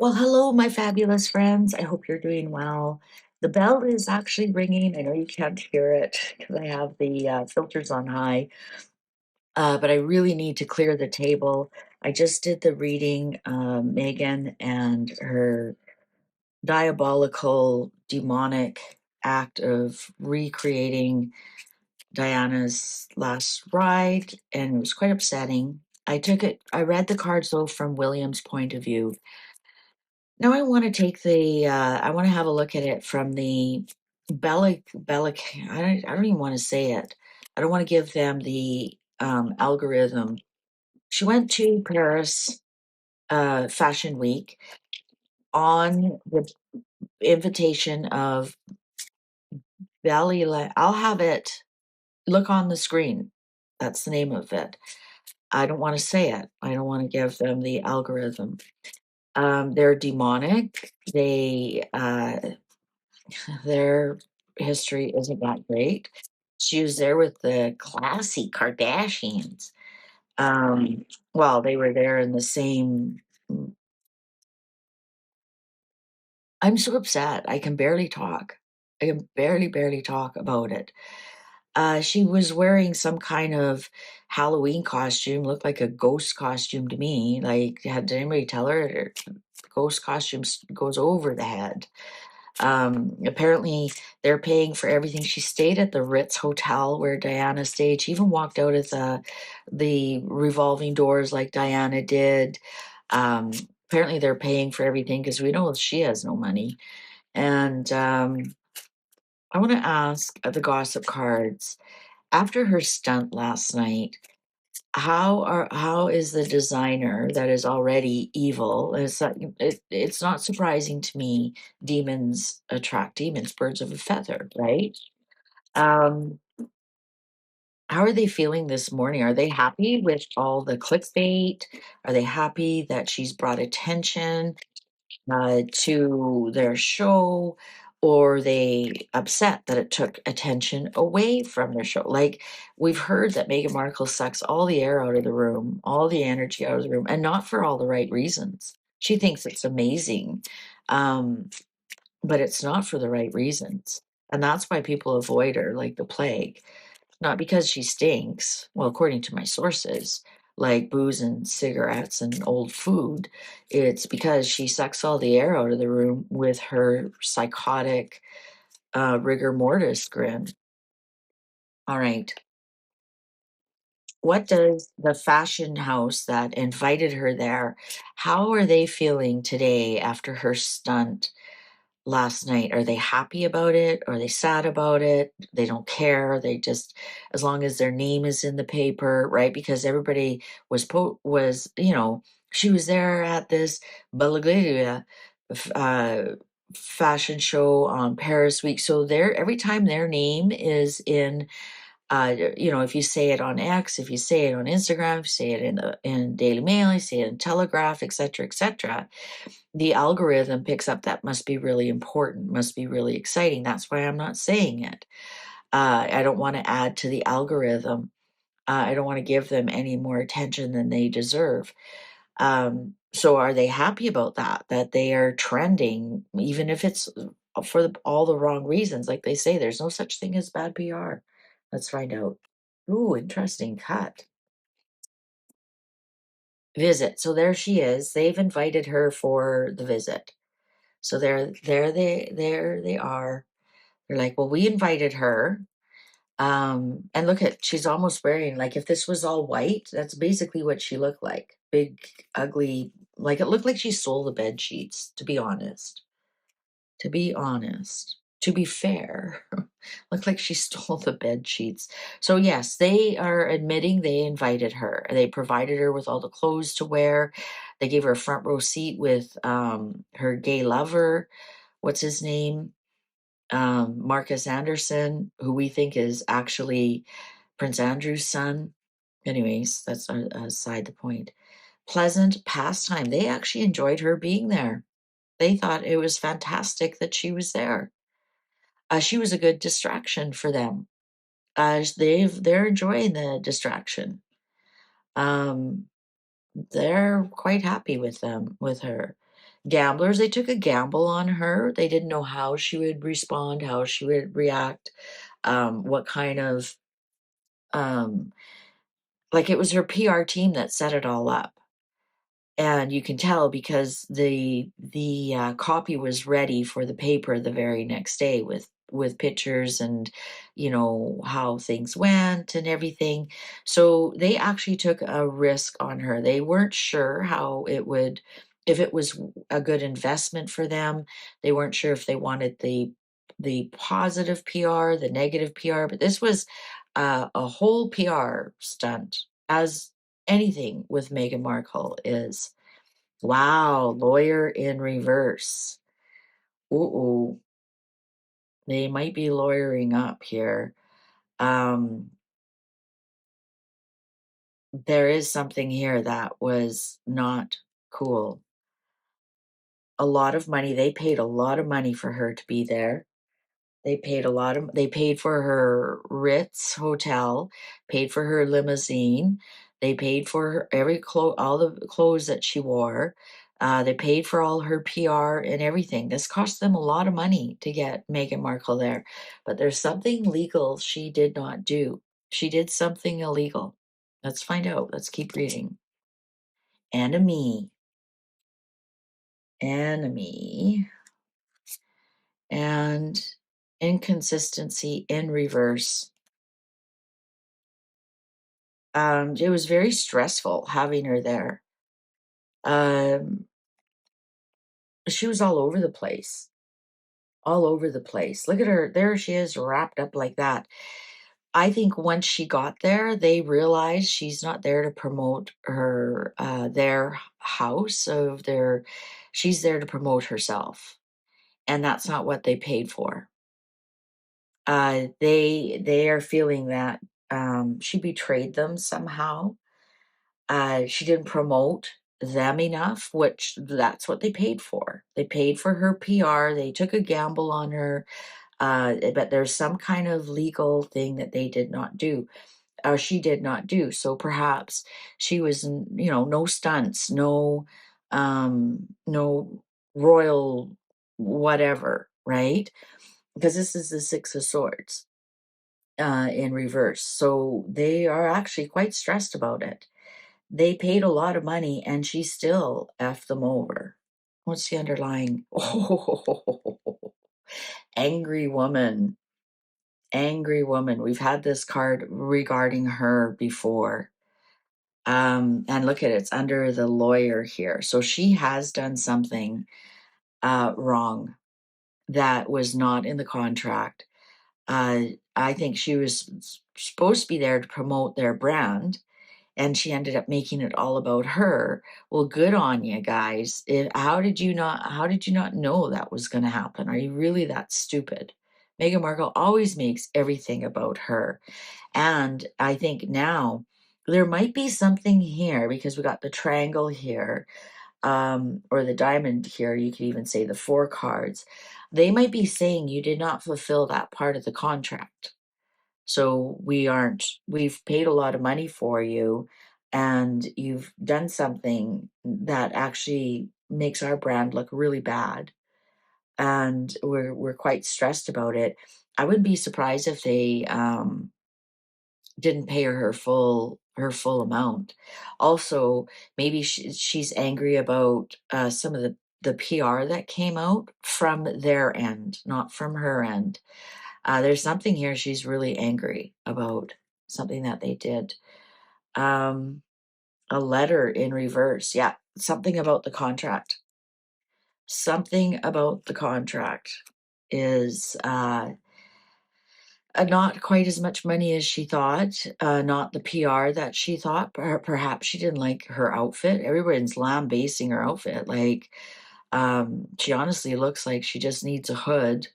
Well, hello, my fabulous friends. I hope you're doing well. The bell is actually ringing. I know you can't hear it because I have the filters on high, but I really need to clear the table. I just did the reading, Megan and her diabolical, demonic act of recreating Diana's last ride, and it was quite upsetting. I read the cards though from William's point of view. Now I want to take I want to have a look at it from the Bellic, I don't even want to say it. I don't want to give them the algorithm. She went to Paris Fashion Week on the invitation of I'll have it look on the screen. That's the name of it. I don't want to say it. I don't want to give them the algorithm. They're demonic. Their history isn't that great. She was there with the classy Kardashians. Well, they were there in the same. mm, I'm so upset. I can barely talk. I can barely talk about it. She was wearing some kind of Halloween costume, looked like a ghost costume to me. Like, did anybody tell her ghost costumes goes over the head? Apparently, they're paying for everything. She stayed at the Ritz Hotel where Diana stayed. She even walked out at the revolving doors like Diana did. Um, Apparently, they're paying for everything because we know she has no money. And I want to ask the gossip cards after her stunt last night. How is the designer that is already evil? It's not surprising to me. Demons attract demons, birds of a feather, right? Um, how are they feeling this morning? Are they happy with all the clickbait? Are they happy that she's brought attention to their show, or are they upset that it took attention away from their show? Like, we've heard that Meghan Markle sucks all the air out of the room, all the energy out of the room, and not for all the right reasons. She thinks it's amazing, um, but it's not for the right reasons. And that's why people avoid her like the plague. Not because she stinks, well, according to my sources, like booze and cigarettes and old food. It's because she sucks all the air out of the room with her psychotic rigor mortis grin. All right. What does the fashion house that invited her there, how are they feeling today after her stunt last night? Are they happy about it? Are they sad about it? They don't care. They just, as long as their name is in the paper, right? Because everybody was, she was there at this Balaglia f- uh, fashion show on Paris Week. So every time their name is in, if you say it on X, if you say it on Instagram, if you say it in Daily Mail, you say it in Telegraph, etc., the algorithm picks up that must be really important, must be really exciting. That's why I'm not saying it. I don't want to add to the algorithm. I don't want to give them any more attention than they deserve. So are they happy about that? That they are trending, even if it's for all the wrong reasons? Like they say, there's no such thing as bad PR. Let's find out. Ooh, interesting cut. Visit. So there she is. They've invited her for the visit. So there they are. They're like, well, we invited her. And look at she's almost wearing like if this was all white, that's basically what she looked like. Big, ugly, like it looked like she stole the bed sheets, to be honest. To be honest. To be fair. Looked like she stole the bed sheets. So yes, they are admitting they invited her. They provided her with all the clothes to wear. They gave her a front row seat with her gay lover. What's his name? Marcus Anderson, who we think is actually Prince Andrew's son. Anyways, that's aside the point. Pleasant pastime. They actually enjoyed her being there. They thought it was fantastic that she was there. She was a good distraction for them. They're enjoying the distraction. Um, they're quite happy with her. gamblers. They took a gamble on her. They didn't know how she would respond, how she would react, what kind of, um, like it was her PR team that set it all up. And you can tell because the copy was ready for the paper the very next day with pictures and, you know, how things went and everything. So they actually took a risk on her. They weren't sure how it would, if it was a good investment for them. They weren't sure if they wanted the positive PR, the negative PR, but this was a whole PR stunt, as anything with Meghan Markle is. Wow, lawyer in reverse. Ooh, they might be lawyering up here. Um, there is something here that was not cool. A lot of money. They paid a lot of money for her to be there. They paid for her Ritz hotel, paid for her limousine, they paid for her all the clothes that she wore, they paid for all her PR and everything. This cost them a lot of money to get Meghan Markle there, but there's something legal she did not do. She did something illegal. Let's find out. Let's keep reading. Enemy, enemy, and inconsistency in reverse. It was very stressful having her there. Um, she was all over the place, all over the place. Look at her. There she is, wrapped up like that. I think once she got there, they realized she's not there to promote her, their house of their, she's there to promote herself. And that's not what they paid for. They are feeling that, she betrayed them somehow. She didn't promote them enough, which that's what they paid for. They paid for her PR. They took a gamble on her, but there's some kind of legal thing that they did not do, or she did not do. So perhaps she was, you know, no stunts, no royal whatever, right? Because this is the Six of Swords in reverse. So they are actually quite stressed about it. They paid a lot of money and she still effed them over. What's the underlying? Oh, angry woman. Angry woman. We've had this card regarding her before. And look at it, it's under the lawyer here. So she has done something wrong that was not in the contract. I think she was supposed to be there to promote their brand, and she ended up making it all about her. Well, good on you guys. How did you not know that was going to happen? Are you really that stupid? Meghan Markle always makes everything about her. And I think now there might be something here because we got the triangle here, or the diamond here. You could even say the four cards. They might be saying you did not fulfill that part of the contract. So we've paid a lot of money for you, and you've done something that actually makes our brand look really bad. And we're quite stressed about it. I wouldn't be surprised if they didn't pay her full amount. Also, maybe she's angry about some of the PR that came out from their end, not from her end. There's something here she's really angry about, something that they did. Um, a letter in reverse. Yeah, something about the contract. Something about the contract is not quite as much money as she thought, not the PR that she thought. Perhaps she didn't like her outfit. Everyone's lambasting her outfit. Like, she honestly looks like she just needs a hood.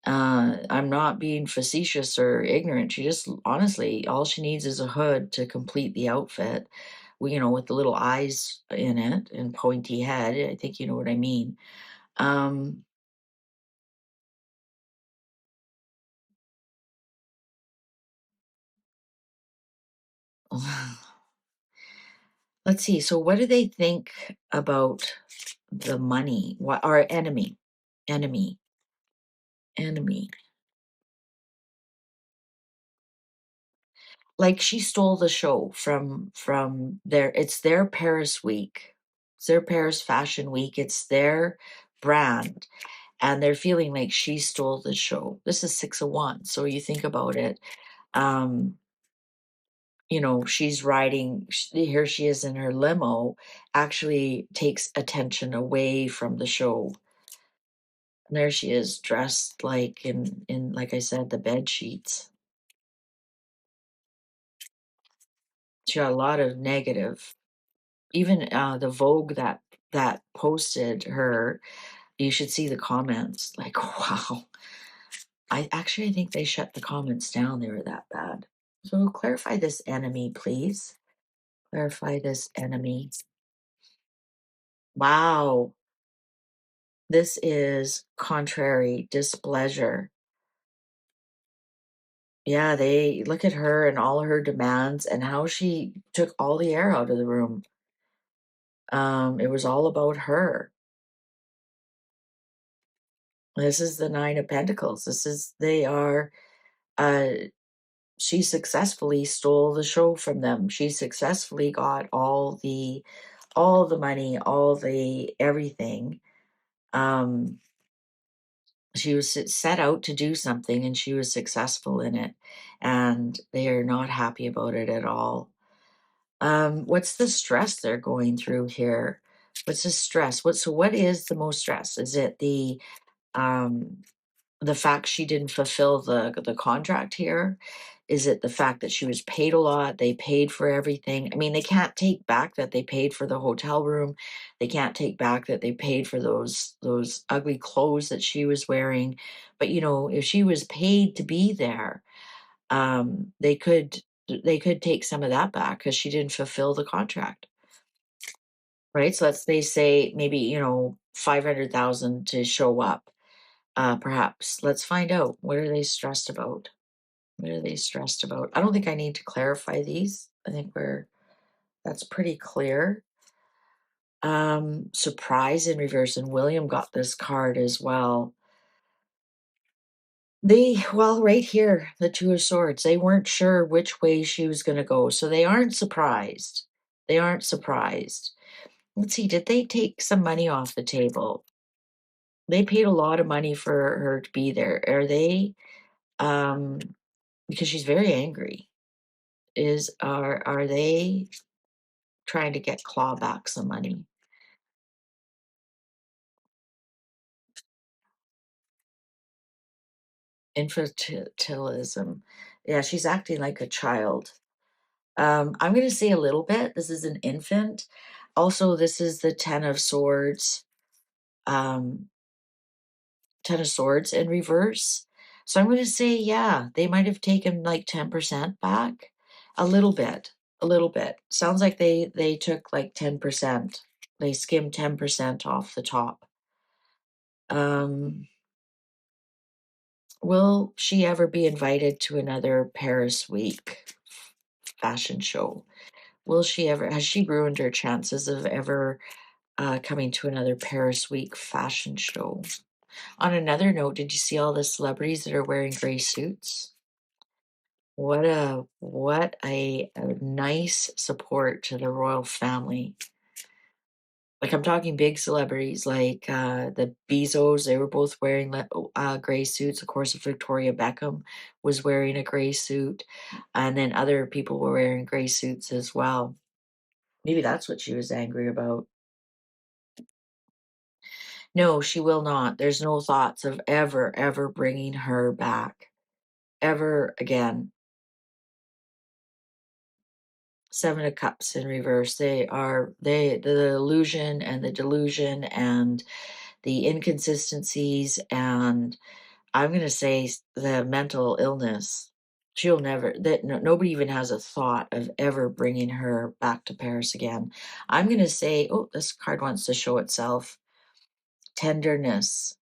I'm not being facetious or ignorant. She just honestly, all she needs is a hood to complete the outfit. You know, with the little eyes in it and pointy head. I think you know what I mean. Um, let's see. So, what do they think about the money. What our enemy, enemy, enemy. Like she stole the show from their. It's their Paris week. It's their Paris Fashion Week. It's their brand, and they're feeling like she stole the show. This is 6 of Wands, so you think about it. Um, she's riding. Here she is in her limo. Actually, takes attention away from the show. And there she is, dressed like in like I said, the bed sheets. She got a lot of negative. Even the Vogue that posted her, you should see the comments. Like, wow. I think they shut the comments down. They were that bad. So clarify this enemy, please. Clarify this enemy. Wow. This is contrary, displeasure. Yeah, they look at her and all her demands and how she took all the air out of the room. It was all about her. This is the Nine of Pentacles. They are, uh, she successfully stole the show from them. She successfully got all the money, all the everything. She was set out to do something and she was successful in it. And they are not happy about it at all. What's the stress they're going through here? What's the stress? What is the most stress? Is it um the fact she didn't fulfill the contract here? Is it the fact that she was paid a lot? They paid for everything. I mean, they can't take back that they paid for the hotel room. They can't take back that they paid for those ugly clothes that she was wearing. But if she was paid to be there, they could take some of that back because she didn't fulfill the contract. Right. So they say maybe, 500,000 to show up. Perhaps. Let's find out. What are they stressed about? What are they stressed about? I don't think I need to clarify these. I think that's pretty clear. Surprise in reverse, and William got this card as well. Well, right here, the Two of Swords, they weren't sure which way she was going to go, so they aren't surprised. They aren't surprised. Let's see, did they take some money off the table? They paid a lot of money for her to be there. Are they? Um, because she's very angry. Are they trying to get claw back some money? Infantilism. Yeah, she's acting like a child. I'm going to say a little bit. This is an infant. Also, this is the Ten of Swords. Um, Ten of Swords in reverse. So I'm going to say, yeah, they might have taken like 10% back. A little bit. A little bit. Sounds like they took like 10%. They skimmed 10% off the top. Um, will she ever be invited to another Paris Week fashion show? Will she ever? Has she ruined her chances of ever coming to another Paris Week fashion show? On another note, did you see all the celebrities that are wearing gray suits? What a nice support to the royal family. Like I'm talking big celebrities like the Bezos, they were both wearing gray suits. Of course, Victoria Beckham was wearing a gray suit, and then other people were wearing gray suits as well. Maybe that's what she was angry about. No, she will not. There's no thoughts of ever bringing her back. Ever again. Seven of Cups in reverse. The illusion and the delusion and the inconsistencies, and I'm going to say the mental illness. She'll never, that nobody even has a thought of ever bringing her back to Paris again. I'm going to say, oh, this card wants to show itself. Tenderness.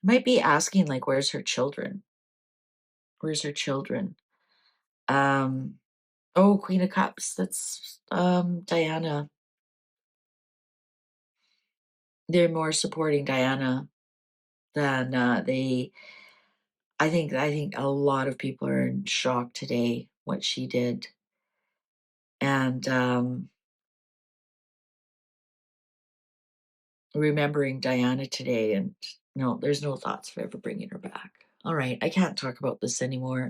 Might be asking, like, where's her children? Where's her children? Um, oh, Queen of Cups. That's Diana. they're more supporting Diana than, I think a lot of people are in shock today, what she did, and, remembering Diana today, and no, there's no thoughts of ever bringing her back. Alright, I can't talk about this anymore.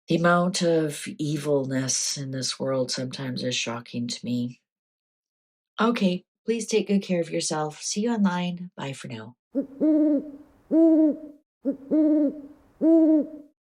The amount of evilness in this world sometimes is shocking to me. Okay, please take good care of yourself. See you online. Bye for now.